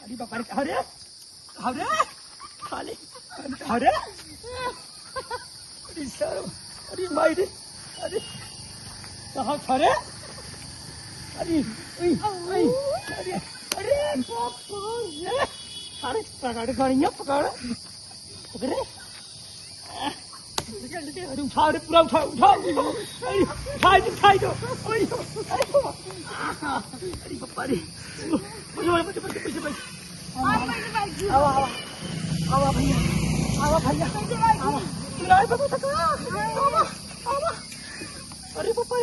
अरे बापा अरे अरे खाली अरे अरे सर अरे माइरे अरे कहाँ खड़े अरे अरे अरे अरे पकड़ गाड़ियाँ पकड़ पकड़े अरे उठा रे पूरा उठा उठा उठाई दो अरे बापा रे आवा भैया अरे बापा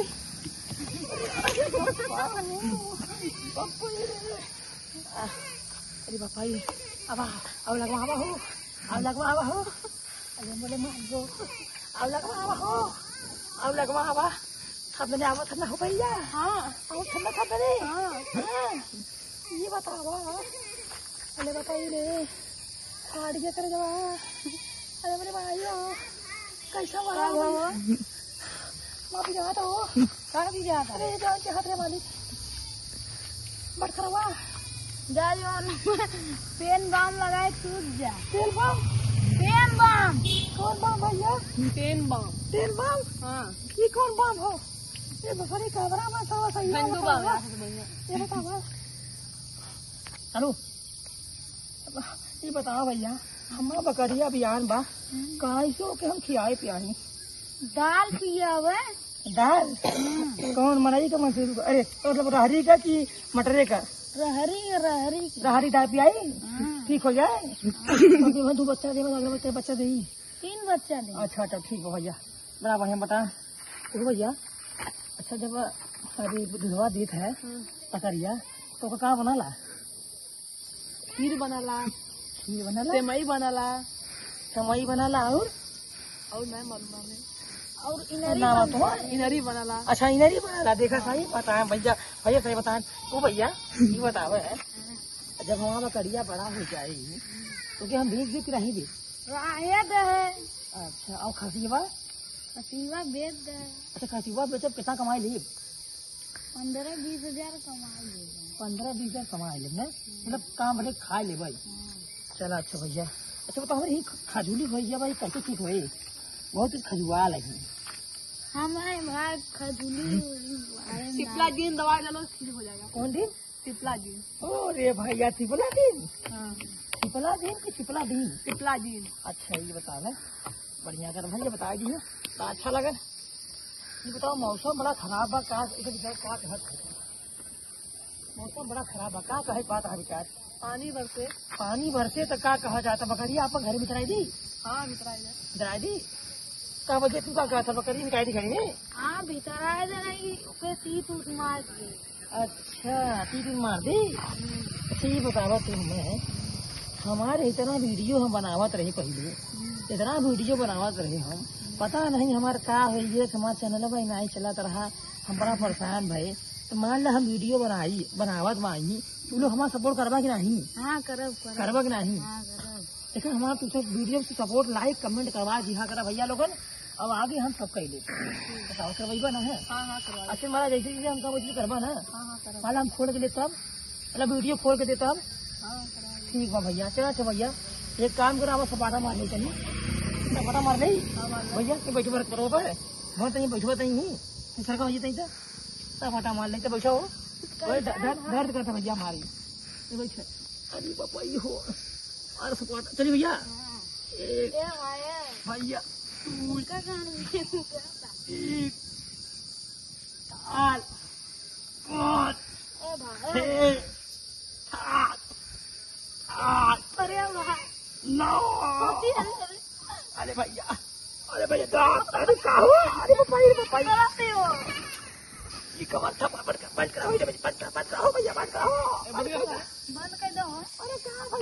अरे बापा अब लगवा हो अरे बोले मारो अब लगवा ठंडा आवा ठंडा हो भैया हाँ ठंडा रे हाँ ये बतावा अरे बताइए रे काट के कर जवा अरे मेरे भाइयों कैसा मरा हो माँ भी जाता हो कहाँ भी जाता अरे जान के हाथ रे मालिक बट करवा जा जोन पेन बम लगाए टूट जा तेल बम कौन बम भैया पेन बम हाँ ये कौन बम हो ये बसरी कैमरा में सब सही है बंदूक बम ये बताओ हेलो ये बताओ भैया हमारा बकरिया बियान बा कैसो के हम खियाए पियाई दाल पिया हुआ दाल कौन मनाई का मसूर अरे मतलब रहरी का कि मटरे का रहरी दाल पियाई ठीक हो जाए तू बच्चा दे अगले बच्चा दे 3 बच्चा दे अच्छा तब ठीक है भैया बड़ा बढ़िया बता भैया अच्छा जब अभी दूधवा देत है बकरिया तो कहाँ बनाला खीर बनाला सेमई बनाला और नहीं मालूम हमें और इनरी बनाला अच्छा इनरी बनाला देखा सही बताए भैया सही बताए तो भैया ये बतावे जब हमारा बकरिया बड़ा हो जाएगी तो क्या हम बेच नहीं दे अच्छा और खसीवा बेच दे अच्छा खसीवा बेचब कितना कमाई ली 15-20 हजार कमाई ले 15-20 हजार कमाई ले मतलब काम भले खा ले भाई चला अच्छा भैया अच्छा बताओ हमारी खजूली भैया भाई कैसे ठीक हुए बहुत खजुआ लगी हमारे भाई खजूली टिपला दिन दवाई डालो ठीक हो जाएगा कौन दिन टिपला दिन ओ रे भैया टिपला दिन हाँ टिपला दिन की टिपला दिन अच्छा ये बता ना बढ़िया कर भैया बता दी तो अच्छा लगा ये बताओ मौसम बड़ा खराब बा का मौसम बड़ा खराब बा का कहे बात है विचार पानी बरसे तो का कहा जाता बकरिया आप घर में चराई दी हाँ चराई दी का वजह तू का था बकरी निकाई दी घर में हाँ भीतर आए नहीं ओके तीत मार दी अच्छा 3 दिन मार दी अच्छा ये बतावा तुम हमें हमारे इतना वीडियो हम बनावत रहे पहले इतना वीडियो बनावत रहे हम पता नहीं हमारे का है हमारा चैनल में नहीं चलत रहा हम बड़ा परेशान भये तो मान ला हम वीडियो बनावत माई तू लोग हमारा सपोर्ट करवा कि नहीं हाँ करवा कि नहीं लेकिन हमारा तुझे वीडियो से सपोर्ट लाइक कमेंट करवा जी हाँ करा भैया लोगन अब आगे हम सब कर लेते बताओ करवाइबा ना है अच्छा हमारा जैसे जैसे हम सब वैसे करवा ना माला हम खोल के ले तब मतलब वीडियो खोल के दे तब ठीक बा भैया चला अच्छा भैया एक काम करो आप सपाटा मार ले चलिए सपाटा मार ले भैया बैठो करो पर बहुत बैठो नहीं सर का वही तो सपाटा मार लेते बैठो दर्द करता भैया हमारी बैठे अरे बापा ये हो अरे सपाटा चलिए भैया भैया अरे भैया अरे पापा ये कमर था बंद कराओ भैया बंद कराओ बंद कर दो। अरे क्या भैया